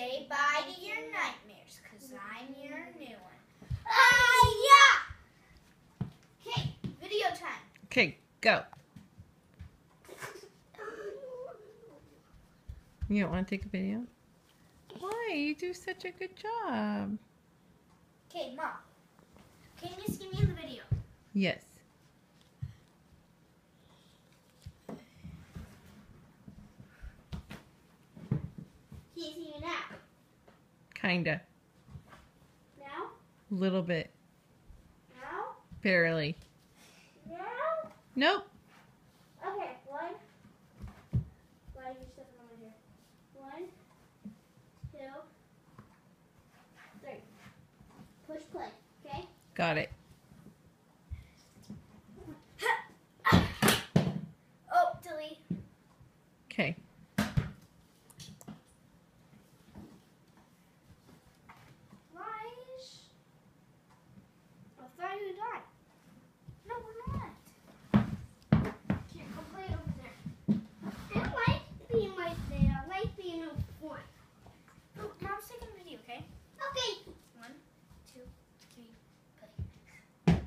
Say bye to your nightmares, because I'm your new one. Hi-ya! Okay, video time. Okay, go. You don't want to take a video? Why? You do such a good job. Okay, Mom. Can you see me in the video? Yes. Can you see me now? Kinda. Now? Little bit. Now? Barely. Now? Nope. Okay, one. Why are you stepping on my hair? 1, 2, 3. Push play, okay? Got it. Oh, delete. Okay. I thought you died. No, we're not. Here, go play over there. I like being right there. I like being up front. Oh, Mom's taking a video, okay? Okay. 1, 2, 3, play.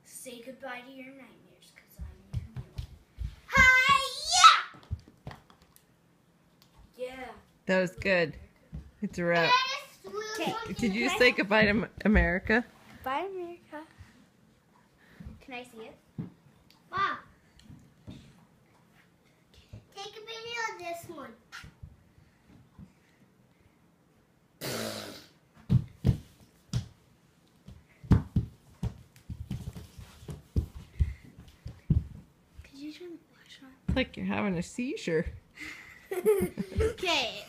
Say goodbye to your nightmares, because I'm your new one. Hi-ya! Yeah. That was good. It's a wrap. Okay. Did you say goodbye to America? Bye, America. Can I see it? Mom. Take a video of this one. Could you turn the flash on? It's like you're having a seizure. Okay.